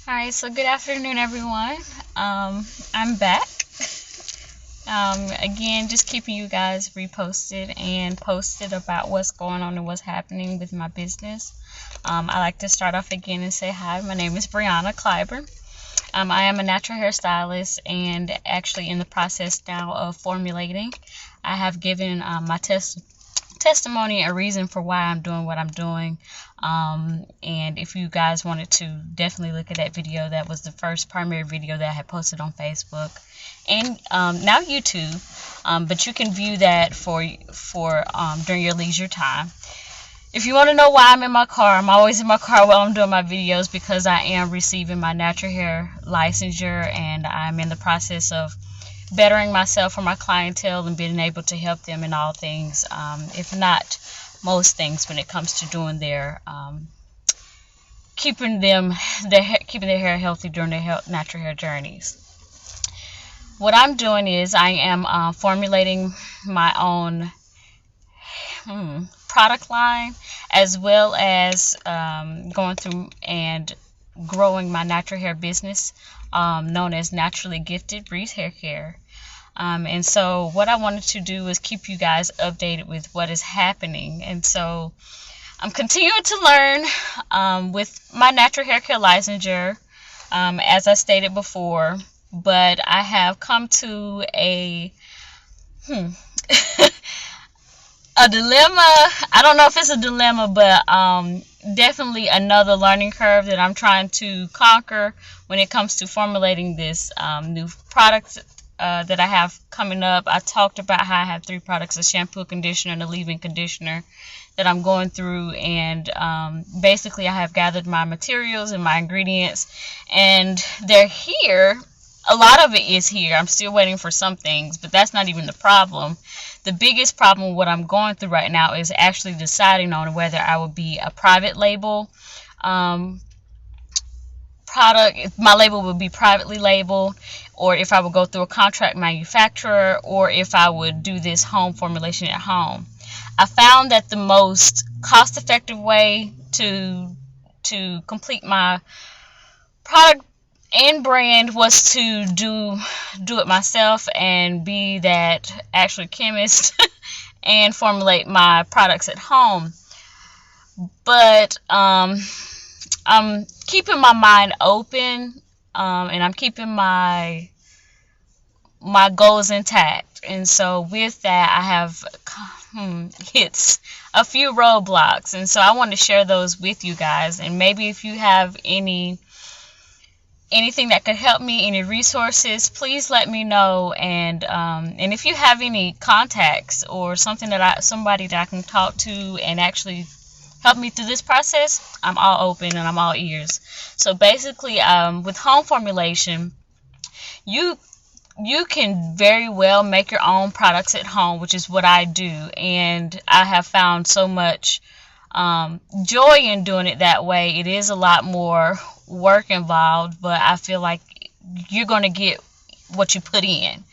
Hi, so good afternoon, everyone. I'm back. Again, just keeping you guys reposted and posted about what's going on and what's happening with my business. I like to start off again and say hi. My name is Brianna Kleiber. I am a natural hairstylist and actually in the process now of formulating. I have given my testimony, a reason for why I'm doing what I'm doing. And if you guys wanted to definitely look at that video, that was the first primary video that I had posted on Facebook and now YouTube. But you can view that for during your leisure time. If you want to know why I'm in my car, I'm always in my car while I'm doing my videos because I am receiving my natural hair licensure and I'm in the process of bettering myself for my clientele and being able to help them in all things, if not most things, when it comes to doing their keeping their hair healthy during their natural hair journeys. What I'm doing is I am formulating my own product line, as well as going through and growing my natural hair business, known as Naturally Gifted Breeze Hair Care. And so what I wanted to do is keep you guys updated with what is happening. And so I'm continuing to learn with my natural hair care licensure, as I stated before, but I have come to a a dilemma. I don't know if it's a dilemma, but definitely another learning curve that I'm trying to conquer when it comes to formulating this new product that I have coming up. I talked about how I have 3 products: a shampoo, conditioner, and a leave-in conditioner that I'm going through, and basically I have gathered my materials and my ingredients, and they're here. A lot of it is here. I'm still waiting for some things, but that's not even the problem. The biggest problem, what I'm going through right now, is actually deciding on whether I would be a private label product, if my label would be privately labeled, or if I would go through a contract manufacturer, or if I would do this home formulation at home. I found that the most cost-effective way to complete my product and brand was to do it myself and be that actual chemist and formulate my products at home. But I'm keeping my mind open, and I'm keeping my goals intact. And so with that, I have hit a few roadblocks, and so I want to share those with you guys. And maybe if you have anything that could help me, any resources, please let me know. And if you have any contacts or something somebody that I can talk to and actually help me through this process, I'm all open and I'm all ears. So basically, with home formulation, you can very well make your own products at home, which is what I do, and I have found so much joy in doing it that way. It is a lot more work involved, but I feel like you're going to get what you put in,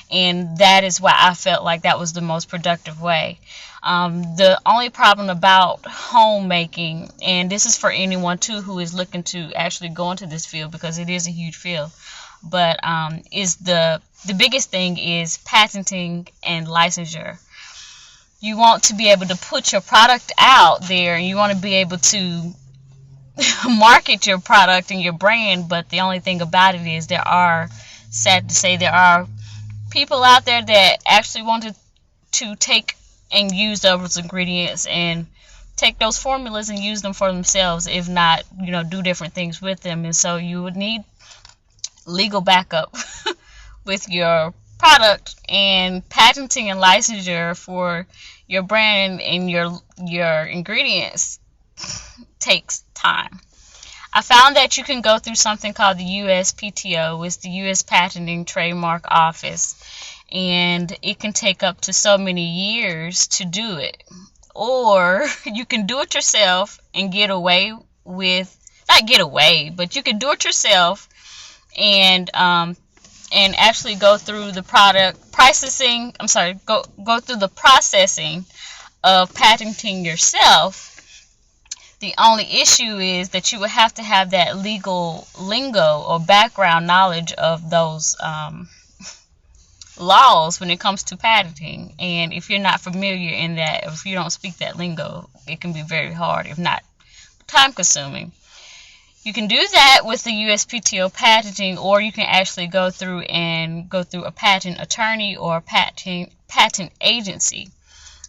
and that is why I felt like that was the most productive way. The only problem about homemaking, and this is for anyone too who is looking to actually go into this field, because it is a huge field, but is the biggest thing is patenting and licensure. You want to be able to put your product out there, and you want to be able to market your product and your brand, but the only thing about it is sad to say, there are people out there that actually wanted to take and use those ingredients and take those formulas and use them for themselves, if not, do different things with them. And so you would need legal backup with your product, and patenting and licensure for your brand and your ingredients takes time. I found that you can go through something called the USPTO, it's the U.S. Patenting Trademark Office, and it can take up to so many years to do it. Or you can do it yourself and get away with, not get away, but you can do it yourself and actually go through the go through the processing of patenting yourself The only issue is that you would have to have that legal lingo or background knowledge of those laws when it comes to patenting. And if you're not familiar in that, if you don't speak that lingo, it can be very hard, if not time consuming. You can do that with the USPTO patenting, or you can actually go through a patent attorney or a patent agency.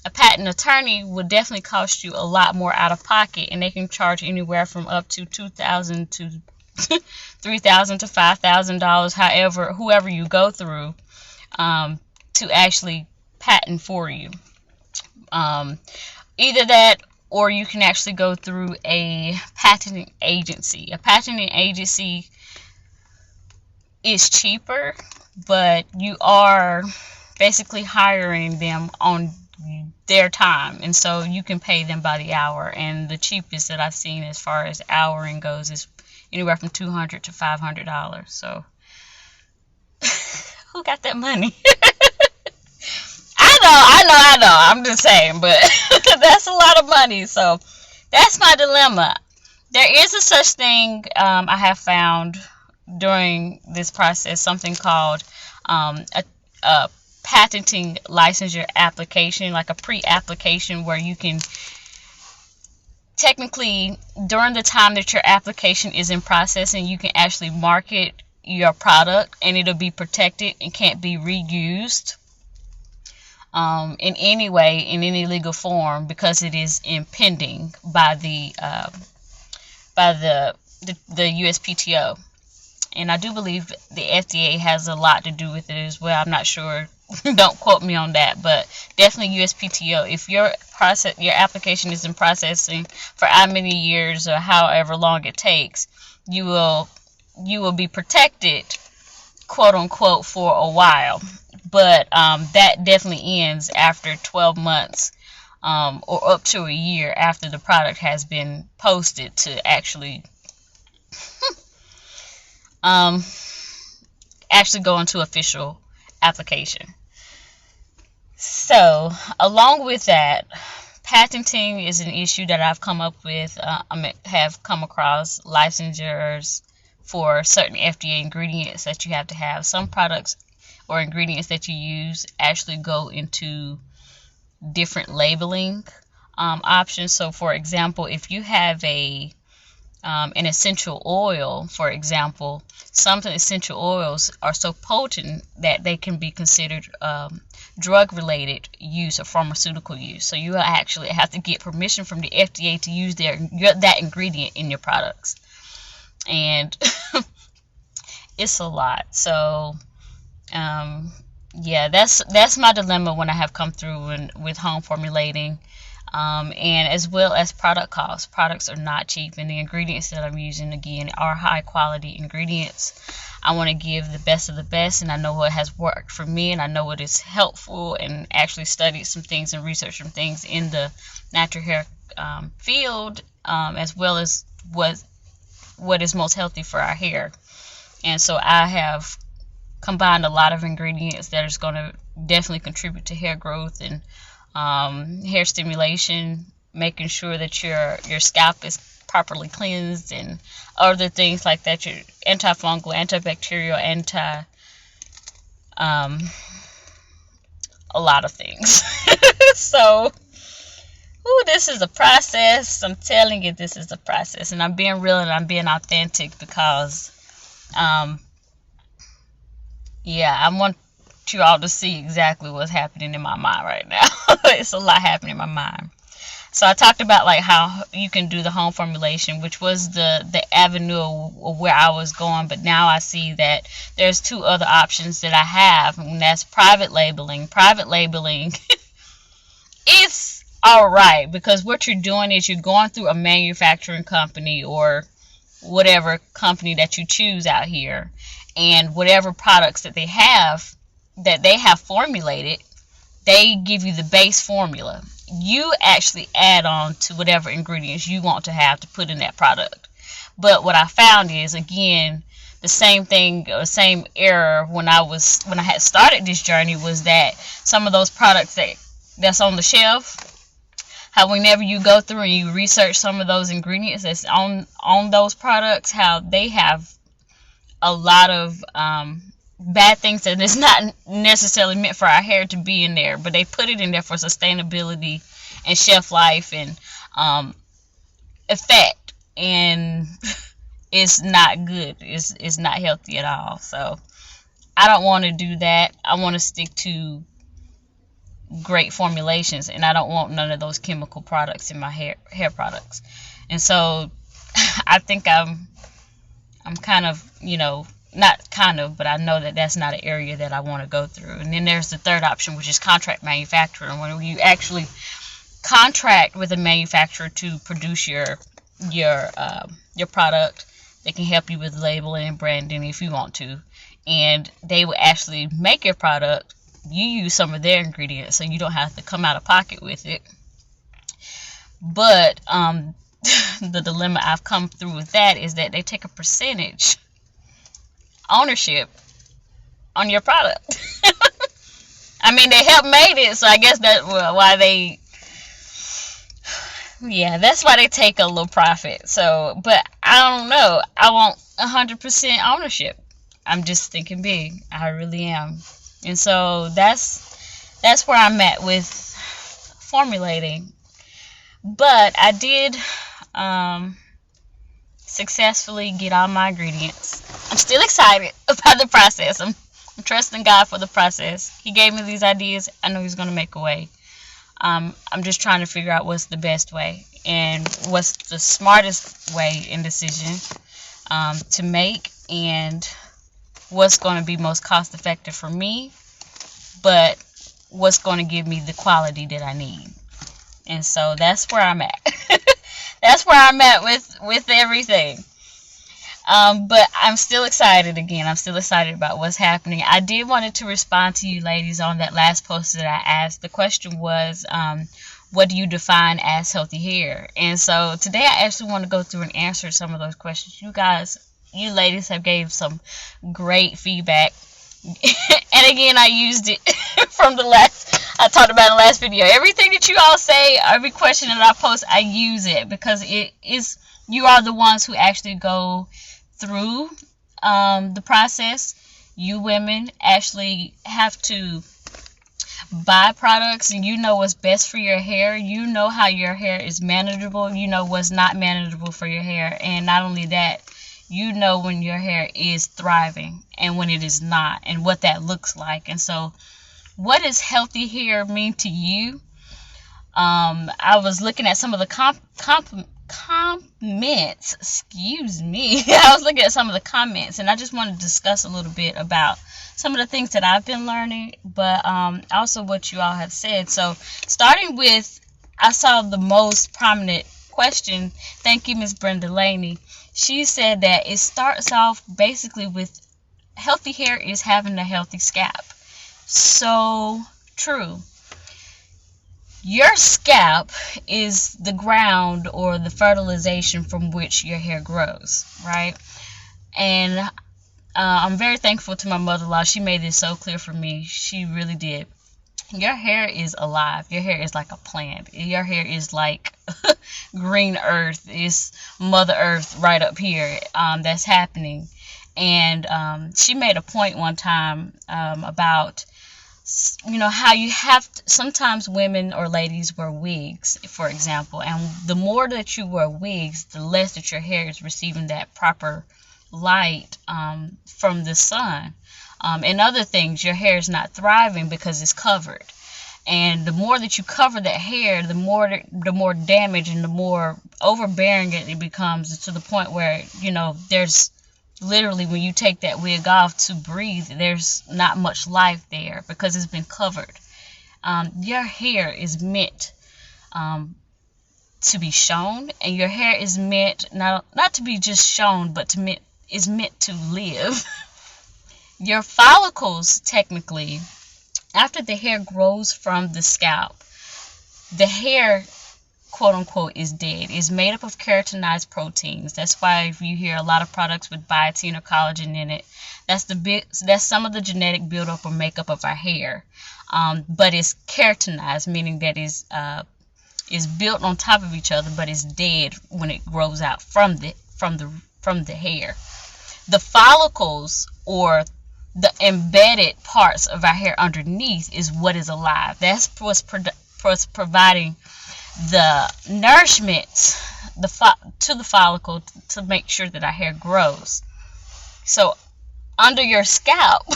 A patent attorney will definitely cost you a lot more out of pocket, and they can charge anywhere from up to $2,000 to $3,000 to $5,000, however, whoever you go through, to actually patent for you. Either that, or you can actually go through a patenting agency. A patenting agency is cheaper, but you are basically hiring them on their time, and so you can pay them by the hour. And the cheapest that I've seen as far as houring goes is anywhere from $200 to $500. So who got that money? I know. I'm just saying, but that's a lot of money. So that's my dilemma. There is a such thing I have found during this process, something called a patenting licensure application, like a pre-application, where you can technically, during the time that your application is in processing, you can actually market your product and it'll be protected and can't be reused in any way, in any legal form, because it is impending by the USPTO. And I do believe the FDA has a lot to do with it as well. I'm not sure. Don't quote me on that, but definitely USPTO. If your application is in processing for how many years or however long it takes, you will be protected, quote unquote, for a while. But that definitely ends after 12 months or up to a year after the product has been posted to actually go into official application. So, along with that, patenting is an issue that I've come up with. Have come across licensures for certain FDA ingredients that you have to have. Some products or ingredients that you use actually go into different labeling options. So, for example, if you have an essential oil, for example, some essential oils are so potent that they can be considered drug-related use or pharmaceutical use. So you actually have to get permission from the FDA to use that ingredient in your products, and it's a lot. So yeah, that's my dilemma when I have come through with home formulating. And as well as product costs. Products are not cheap, and the ingredients that I'm using, again, are high quality ingredients. I want to give the best of the best, and I know what has worked for me, and I know what is helpful, and actually studied some things and researched some things in the natural hair field, as well as what is most healthy for our hair. And so I have combined a lot of ingredients that is going to definitely contribute to hair growth and hair stimulation, making sure that your scalp is properly cleansed, and other things like that. Your antifungal, antibacterial, a lot of things. So, this is a process. I'm telling you, this is a process, and I'm being real and I'm being authentic because, yeah, I want you all to see exactly what's happening in my mind right now. It's a lot happening in my mind. So I talked about like how you can do the home formulation, which was the avenue of where I was going, but now I see that there's two other options that I have, and that's private labeling. Private labeling is alright, because what you're doing is you're going through a manufacturing company or whatever company that you choose out here, and whatever products that they have formulated, they give you the base formula. You actually add on to whatever ingredients you want to have to put in that product. But what I found is, again, the same thing, or same error when I had started this journey, was that some of those products that's on the shelf, how whenever you go through and you research some of those ingredients that's on those products, how they have a lot of bad things that is not necessarily meant for our hair to be in there, but they put it in there for sustainability and shelf life and effect, and it's not good. It's not healthy at all. So I don't want to do that. I want to stick to great formulations, and I don't want none of those chemical products in my hair products. And so I think I'm kind of, not kind of, but I know that that's not an area that I want to go through. And then there's the third option, which is contract manufacturing, when you actually contract with a manufacturer to produce your product. They can help you with labeling and branding if you want to, and they will actually make your product. You use some of their ingredients, so you don't have to come out of pocket with it. But the dilemma I've come through with that is that they take a percentage ownership on your product. I mean, they help made it, so I guess that's why they, that's why they take a little profit. So, but I don't know. I want 100% ownership. I'm just thinking big. I really am. And so that's where I'm at with formulating. But I did successfully get all my ingredients. I'm still excited about the process. I'm trusting God for the process. He gave me these ideas. I know He's going to make a way. I'm just trying to figure out what's the best way and what's the smartest way and decision to make, and what's going to be most cost effective for me, but what's going to give me the quality that I need. And so that's where I'm at. That's where I'm at with everything. But I'm still excited again. I'm still excited about what's happening. I did wanted to respond to you ladies on that last post that I asked. The question was, what do you define as healthy hair? And so today I actually want to go through and answer some of those questions. You ladies have gave some great feedback. And again, I used it from I talked about in the last video. Everything that you all say, every question that I post, I use it because you are the ones who actually go through the process. You women actually have to buy products, and you know what's best for your hair. You know how your hair is manageable. You know what's not manageable for your hair. And not only that, you know when your hair is thriving and when it is not, and what that looks like. And so what does healthy hair mean to you? I was looking at some of the comments. Excuse me. I was looking at some of the comments, and I just want to discuss a little bit about some of the things that I've been learning, but also what you all have said. So starting with, I saw the most prominent question. Thank you, Miss Brenda Laney. She said that it starts off basically with healthy hair is having a healthy scalp. So true. Your scalp is the ground or the fertilization from which your hair grows, right? And I'm very thankful to my mother-in-law. She made this so clear for me. She really did. Your hair is alive. Your hair is like a plant. Your hair is like green earth. It's Mother Earth right up here that's happening. And she made a point one time about, how you have to, sometimes women or ladies wear wigs, for example. And the more that you wear wigs, the less that your hair is receiving that proper light from the sun. And other things, your hair is not thriving because it's covered. And the more that you cover that hair, the more damage and the more overbearing it becomes, to the point where, there's literally, when you take that wig off to breathe, there's not much life there because it's been covered. Your hair is meant to be shown, and your hair is meant not to be just shown, but is meant to live. Your follicles, technically, after the hair grows from the scalp, the hair, quote unquote, is dead. It's made up of keratinized proteins. That's why if you hear a lot of products with biotin or collagen in it, that's some of the genetic buildup or makeup of our hair. But it's keratinized, meaning that is built on top of each other, but it's dead when it grows out from the hair. The follicles, or the embedded parts of our hair underneath, is what is alive. That's what's providing the nourishment to the follicle to make sure that our hair grows. So under your scalp,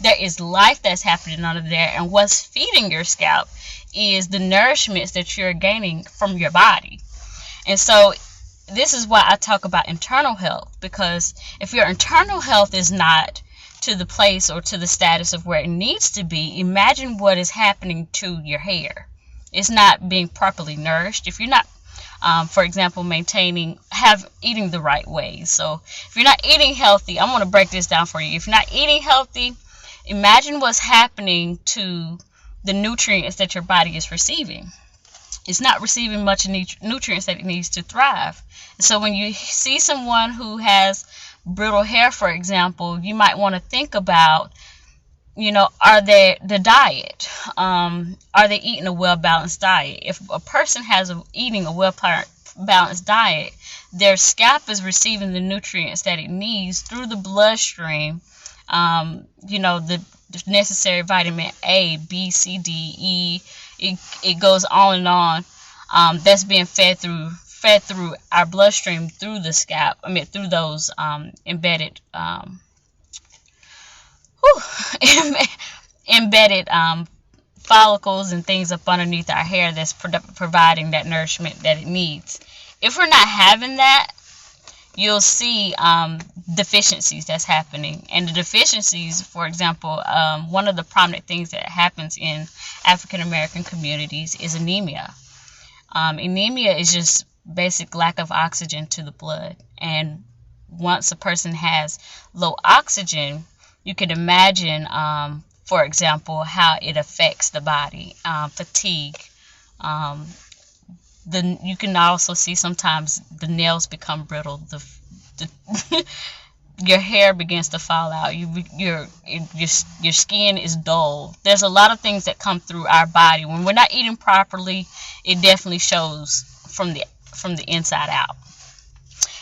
there is life that's happening under there, and what's feeding your scalp is the nourishments that you're gaining from your body. And so this is why I talk about internal health, because if your internal health is not to the place or to the status of where it needs to be, imagine what is happening to your hair. It's not being properly nourished. If you're not, for example, eating the right way. So if you're not eating healthy, I'm going to break this down for you. If you're not eating healthy, imagine what's happening to the nutrients that your body is receiving. It's not receiving much nutrients that it needs to thrive. So when you see someone who has brittle hair, for example, you might want to think about, are they the diet? Are they eating a well-balanced diet? If a person eating a well-balanced diet, their scalp is receiving the nutrients that it needs through the bloodstream. The necessary vitamin A, B, C, D, E. It goes on and on. That's being fed through our bloodstream through the scalp. Through those embedded follicles and things up underneath our hair that's providing that nourishment that it needs. If we're not having that, you'll see deficiencies that's happening. And the deficiencies, for example, one of the prominent things that happens in African American communities is anemia. Anemia is just basic lack of oxygen to the blood. And once a person has low oxygen, you can imagine, for example, how it affects the body. Fatigue. You can also see sometimes the nails become brittle. Your hair begins to fall out. Your skin is dull. There's a lot of things that come through our body when we're not eating properly. It definitely shows from the inside out.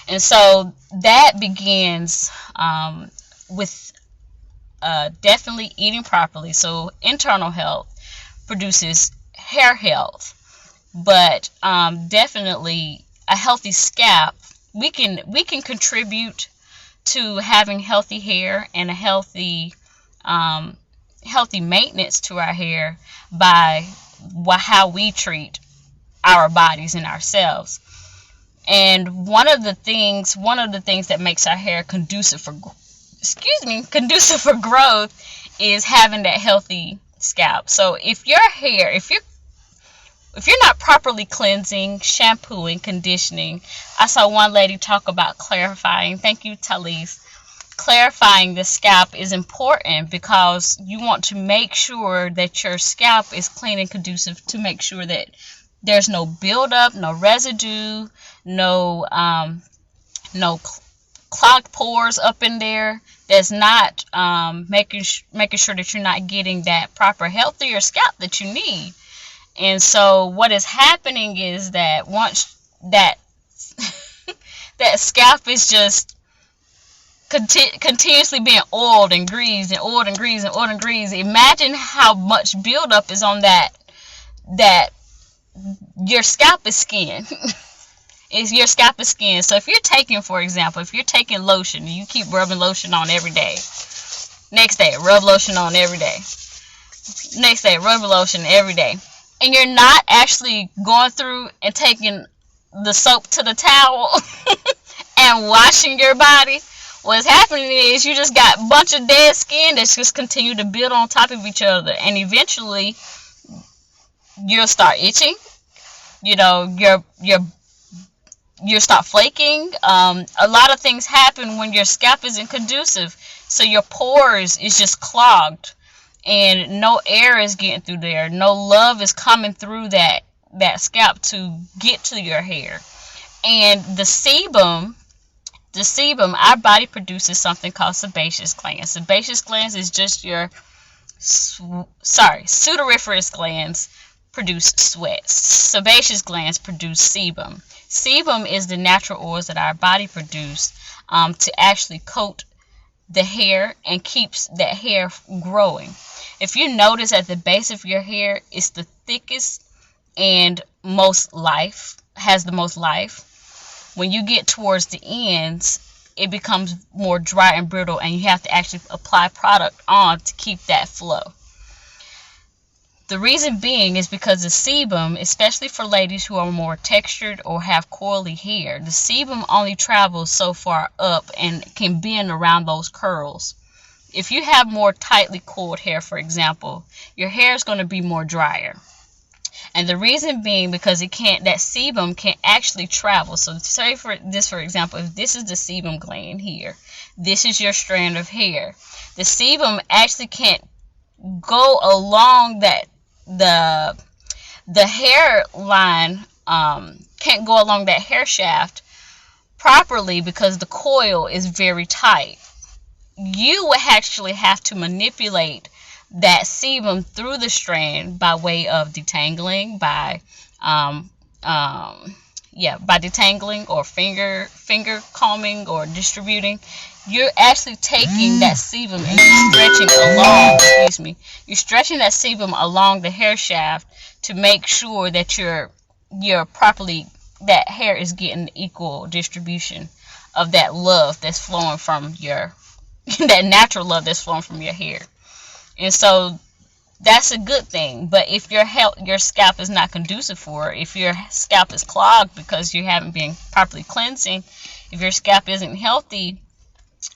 And so that begins with definitely eating properly. So internal health produces hair health, but definitely a healthy scalp. We can contribute to having healthy hair and a healthy maintenance to our hair by how we treat our bodies and ourselves. And one of the things that makes our hair conducive for growth is having that healthy scalp. So if you're not properly cleansing, shampooing, conditioning, I saw one lady talk about clarifying. Thank you, Talise. Clarifying the scalp is important because you want to make sure that your scalp is clean and conducive to make sure that there's no buildup, no residue, no clogged pores up in there. That's not making sure that you're not getting that proper healthier scalp that you need. And so what is happening is that once that scalp is just continuously being oiled and greased and oiled and greased and oiled and greased, imagine how much buildup is on that your scalp is skin. Your scalp is skin. So if you're taking lotion, you keep rubbing lotion on every day. Next day, rub lotion on every day. Next day, rub lotion every day. And you're not actually going through and taking the soap to the towel and washing your body. What's happening is you just got a bunch of dead skin that's just continue to build on top of each other. And eventually, you'll start itching. You'll start flaking. A lot of things happen when your scalp isn't conducive. So your pores is just clogged. And no air is getting through there. No love is coming through that scalp to get to your hair. And the sebum, our body produces something called sebaceous glands. Sebaceous glands is just your sudoriferous glands produce sweat. Sebaceous glands produce sebum. Sebum is the natural oils that our body produce to actually coat the hair and keeps that hair growing. If you notice at the base of your hair, it's the thickest and has the most life. When you get towards the ends, it becomes more dry and brittle, and you have to actually apply product on to keep that flow. The reason being is because the sebum, especially for ladies who are more textured or have coily hair, the sebum only travels so far up and can bend around those curls. If you have more tightly coiled hair, for example, your hair is going to be more drier. And the reason being because that sebum can't actually travel. So say for example, if this is the sebum gland here, this is your strand of hair. The sebum actually can't go along the hairline, can't go along that hair shaft properly because the coil is very tight. You would actually have to manipulate that sebum through the strand by way of detangling, by detangling or finger combing or distributing. You're actually taking that sebum and you're stretching that sebum along the hair shaft to make sure that that hair is getting equal distribution of that love that's flowing from that natural love that's flowing from your hair. And so that's a good thing. But if your scalp is not conducive for it, if your scalp is clogged because you haven't been properly cleansing, if your scalp isn't healthy,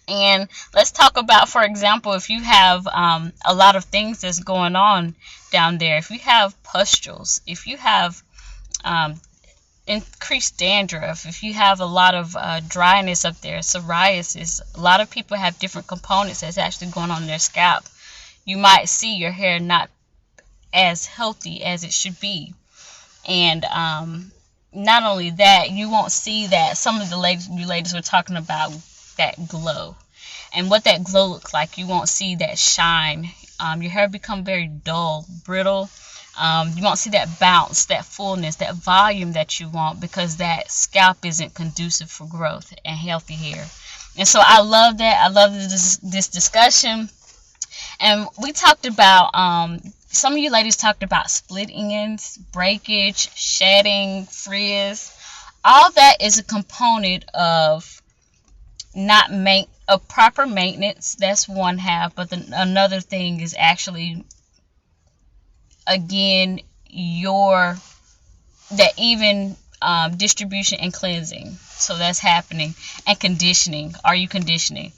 and let's talk about, for example, if you have a lot of things that's going on down there, if you have pustules, if you have increased dandruff, if you have a lot of dryness up there, psoriasis, a lot of people have different components that's actually going on in their scalp. You might see your hair not as healthy as it should be. And not only that, you won't see that some of you ladies were talking about that glow. And what that glow looks like, you won't see that shine. Your hair become very dull, brittle. You won't see that bounce, that fullness, that volume that you want because that scalp isn't conducive for growth and healthy hair. And so I love that. I love this discussion. And we talked about, some of you ladies talked about split ends, breakage, shedding, frizz. All that is a component of proper maintenance. That's one half. But another thing is actually, again, even distribution and cleansing. So that's happening. And conditioning. Are you conditioning?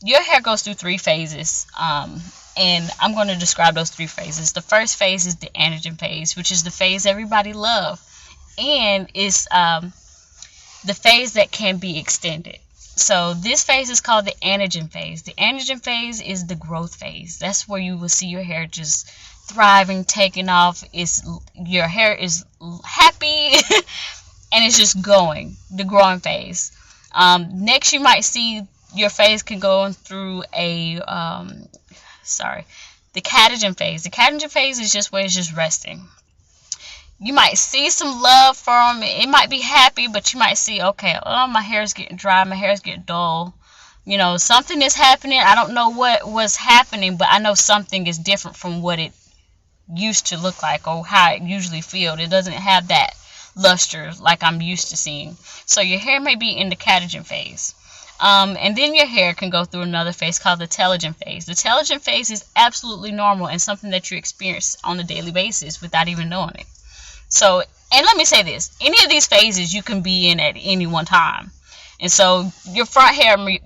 Your hair goes through 3 phases, and I'm going to describe those 3 phases. The first phase is the anagen phase, which is the phase everybody loves, and it's the phase that can be extended. So this phase is called the anagen phase. The anagen phase is the growth phase. That's where you will see your hair just thriving, taking off. Your hair is happy, and it's just going, the growing phase. Next, you might see your phase can go through the catagen phase. The catagen phase is just where it's just resting. You might see some love from it. It might be happy, but you might see, okay, my hair is getting dry, my hair is getting dull. Something is happening. I don't know what was happening, but I know something is different from what it used to look like or how it usually feels. It doesn't have that luster like I'm used to seeing. So your hair may be in the catagen phase. And then your hair can go through another phase called the telogen phase. The telogen phase is absolutely normal and something that you experience on a daily basis without even knowing it. So, and let me say this, any of these phases you can be in at any one time. And so your front hair may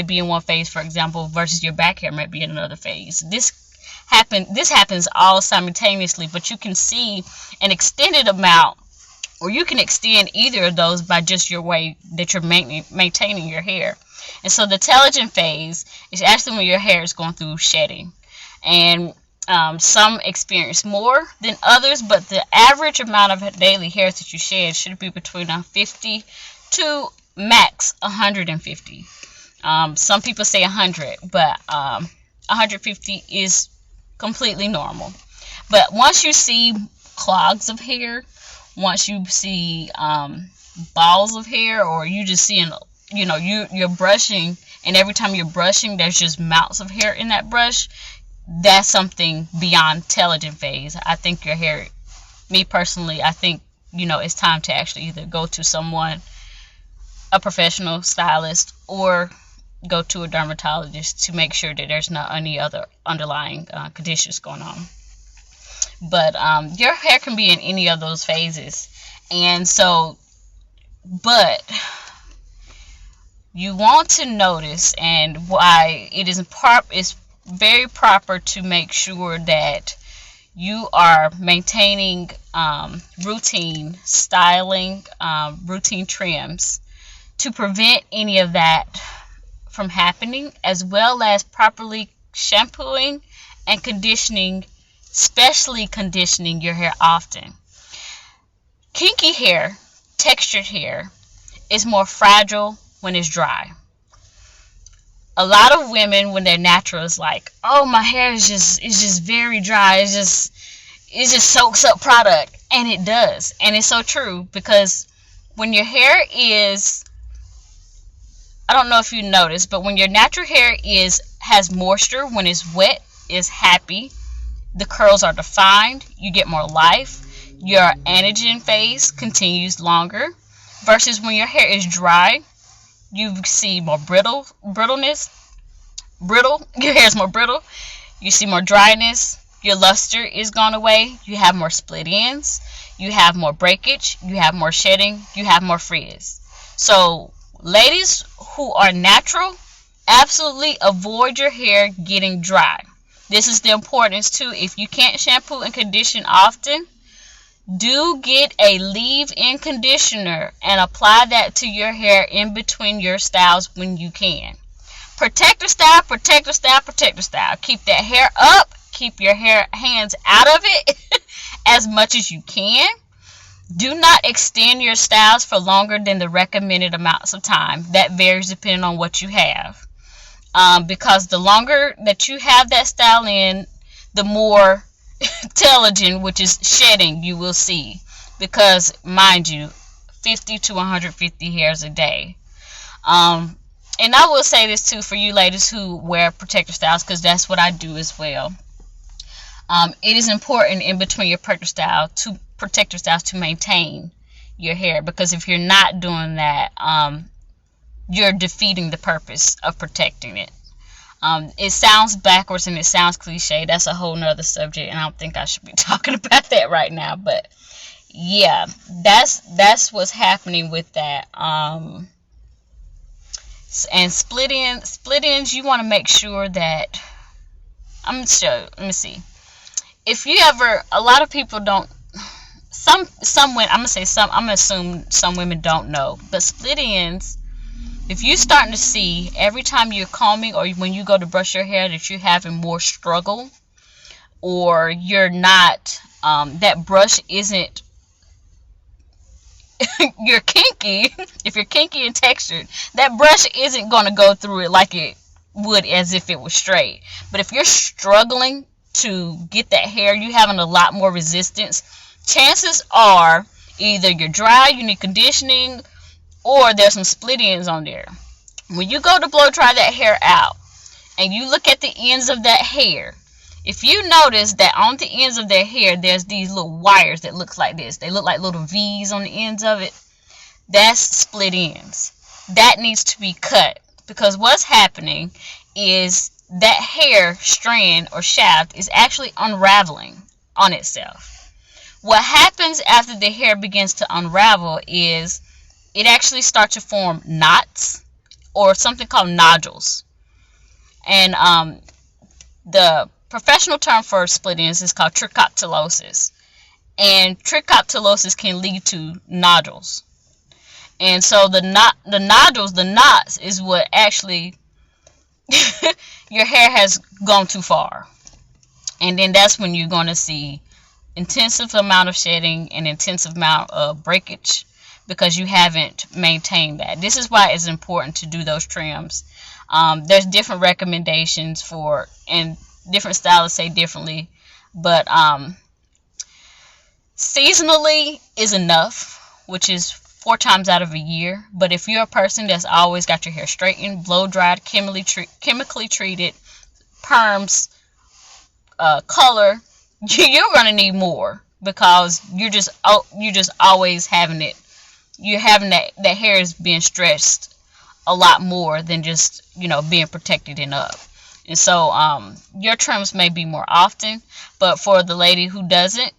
be in one phase, for example, versus your back hair might be in another phase. This happens all simultaneously, but you can see an extended amount, or you can extend either of those by just your way that you're maintaining your hair. And so the telogen phase is actually when your hair is going through shedding. And some experience more than others, but the average amount of daily hairs that you shed should be between 50 to max 150. Some people say 100, but 150 is completely normal. But once you see clogs of hair, once you see balls of hair, or you just seeing, you're brushing, and every time you're brushing there's just mounts of hair in that brush, that's something beyond telogen phase. I think your hair, me personally, I think, it's time to actually either go to someone, a professional stylist, or go to a dermatologist to make sure that there's not any other underlying conditions going on. But your hair can be in any of those phases. And so, but you want to notice, and why it is very proper to make sure that you are maintaining routine styling, routine trims to prevent any of that from happening, as well as properly shampooing and conditioning, especially conditioning your hair often. Kinky hair, textured hair, is more fragile when it's dry. A lot of women, when they're natural, is like, oh, my hair is just very dry. It just soaks up product, and it does, and it's so true, because when your hair is, I don't know if you notice, but when your natural hair has moisture, when it's wet, is happy, the curls are defined, you get more life, your anagen phase continues longer, versus when your hair is dry, you see more brittleness. Your hair is more brittle. You see more dryness. Your luster is gone away. You have more split ends. You have more breakage. You have more shedding. You have more frizz. So, ladies who are natural, absolutely avoid your hair getting dry. This is the importance too. If you can't shampoo and condition often, do get a leave-in conditioner and apply that to your hair in between your styles when you can. Protector style, protector style, protector style. Keep that hair up. Keep your hands out of it as much as you can. Do not extend your styles for longer than the recommended amounts of time. That varies depending on what you have. Because the longer that you have that style in, the more telogen, which is shedding, you will see. Because, mind you, 50 to 150 hairs a day. And I will say this too for you ladies who wear protector styles, because that's what I do as well. It is important in between your protector styles to maintain your hair, because if you're not doing that, you're defeating the purpose of protecting it. It sounds backwards and it sounds cliche. That's a whole nother subject, and I don't think I should be talking about that right now. But yeah, that's what's happening with that. And split ends, you want to make sure that, I'm gonna show. Let me see. If you ever, a lot of people don't. Some women, I'm gonna assume some women don't know, but split ends, if you're starting to see every time you're combing or when you go to brush your hair that you're having more struggle, or you're not, that brush isn't, you're kinky, if you're kinky and textured, that brush isn't going to go through it like it would as if it was straight. But if you're struggling to get that hair, you're having a lot more resistance, chances are either you're dry, you need conditioning, or there's some split ends on there. When you go to blow dry that hair out and you look at the ends of that hair, if you notice that on the ends of their hair there's these little wires that look like this, they look like little V's on the ends of it, that's split ends. That needs to be cut, because what's happening is that hair strand or shaft is actually unraveling on itself. What happens after the hair begins to unravel is it actually starts to form knots or something called nodules. And the professional term for split ends is called trichoptilosis. And trichoptilosis can lead to nodules. And so the nodules, the knots, is what actually your hair has gone too far. And then that's when you're going to see intensive amount of shedding and intensive amount of breakage, because you haven't maintained that. This is why it's important to do those trims. There's different recommendations for, and different stylists say differently, but Seasonally is enough, which is 4 times out of a year. But if you're a person that's always got your hair straightened, blow dried, chemically treated, perms, color, you're gonna need more, because you're just always having it. You're having that hair is being stressed a lot more than just being protected and up. And so your trims may be more often, but for the lady who doesn't,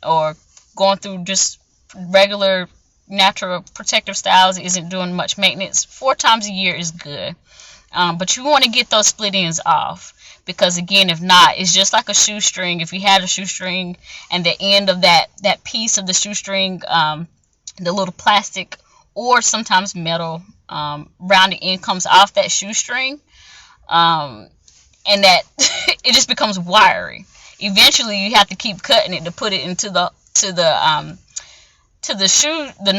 or going through just regular natural protective styles, isn't doing much maintenance, 4 times a year is good. But you want to get those split ends off, because again, if not, it's just like a shoestring. If you had a shoestring and the end of that piece of the shoestring, the little plastic or sometimes metal rounded end comes off that shoestring, and that it just becomes wiry. Eventually you have to keep cutting it to put it into the shoe, the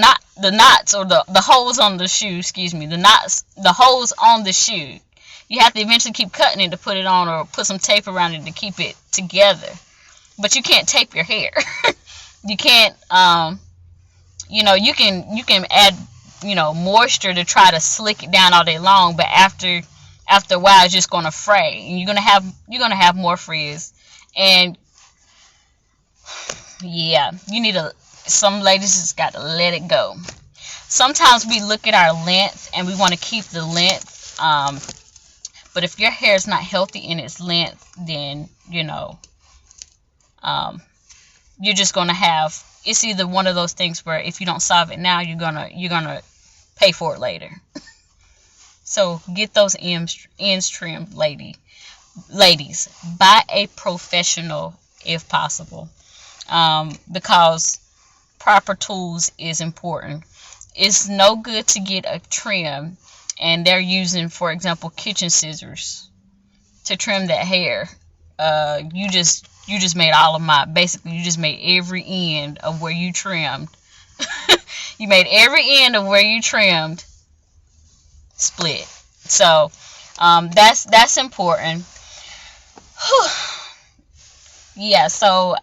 knots, or the holes on the shoe, the holes on the shoe. You have to eventually keep cutting it to put it on, or put some tape around it to keep it together. But you can't tape your hair. You can't, you can add, moisture to try to slick it down all day long, but after a while it's just going to fray, and you're going to have more frizz. And yeah, some ladies just got to let it go. Sometimes we look at our length and we want to keep the length, but if your hair is not healthy in its length, then you're just gonna have, it's either one of those things where if you don't solve it now, you're gonna pay for it later. So get those ends trimmed, ladies. Buy a professional if possible, because proper tools is important. It's no good to get a trim and they're using, for example, kitchen scissors to trim that hair. You just made basically you just made every end of where you trimmed. You made every end of where you trimmed split. So that's important. Yeah, so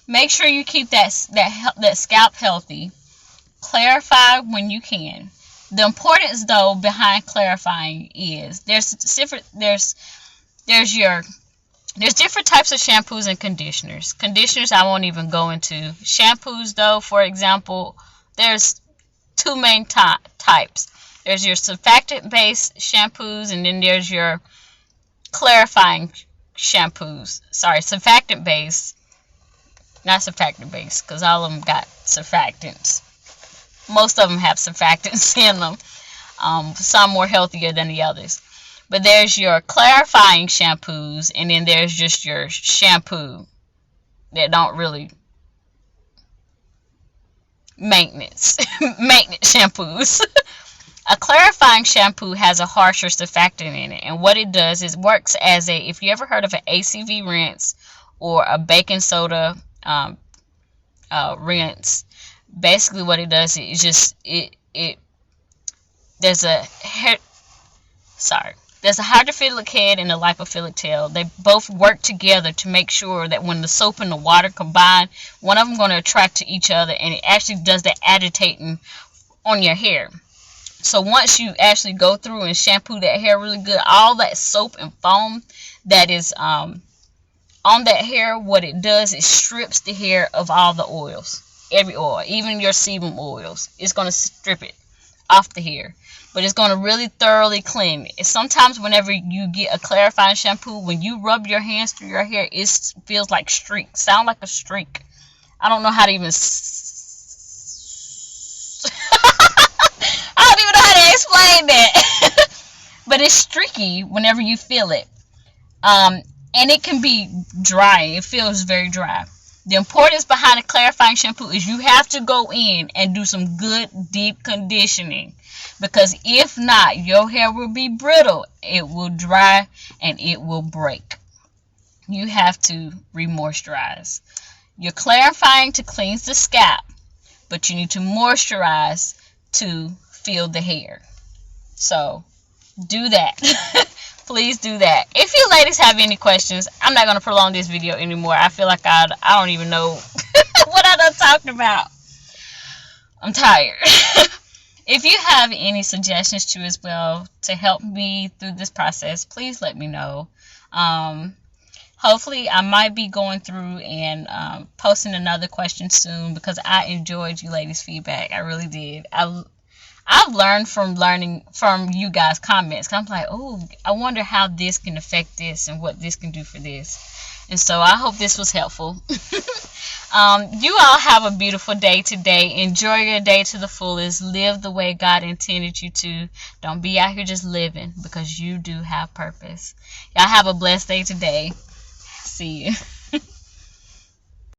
make sure you keep that scalp healthy. Clarify when you can. The importance, though, behind clarifying is there's different types of shampoos and conditioners. Conditioners I won't even go into. Shampoos, though, for example, there's 2 main types. There's your surfactant-based shampoos, and then there's your clarifying shampoos. Sorry, surfactant-based, not surfactant-based, because all of them got surfactants. Most of them have surfactants in them. Some more healthier than the others. But there's your clarifying shampoos, and then there's just your shampoo that don't really maintenance shampoos. A clarifying shampoo has a harsher surfactant in it, and what it does is works as if you ever heard of an ACV rinse or a baking soda rinse. Basically what it does is just there's a hydrophilic head and a lipophilic tail. They both work together to make sure that when the soap and the water combine, one of them going to attract to each other, and it actually does that agitating on your hair. So once you actually go through and shampoo that hair really good, all that soap and foam that is on that hair, what it does is strips the hair of all the oils. Every oil, even your sebum oils, it's going to strip it off the hair, but it's going to really thoroughly clean it. Sometimes whenever you get a clarifying shampoo, when you rub your hands through your hair, it feels like sound like a streak. I don't know how to even I don't even know how to explain that. But it's streaky whenever you feel it, and it can be dry. It feels very dry. The importance behind a clarifying shampoo is you have to go in and do some good deep conditioning, because if not, your hair will be brittle, it will dry, and it will break. You have to re-moisturize. You're clarifying to cleanse the scalp, but you need to moisturize to feel the hair. So do that. Please do that. If you ladies have any questions, I'm not going to prolong this video anymore. I feel like I don't even know what I'm talking about. I'm tired. If you have any suggestions too as well to help me through this process, please let me know. Hopefully I might be going through and posting another question soon, because I enjoyed you ladies' feedback. I really did. I've learned from you guys' comments. I'm like, oh, I wonder how this can affect this and what this can do for this. And so I hope this was helpful. You all have a beautiful day today. Enjoy your day to the fullest. Live the way God intended you to. Don't be out here just living, because you do have purpose. Y'all have a blessed day today. See you.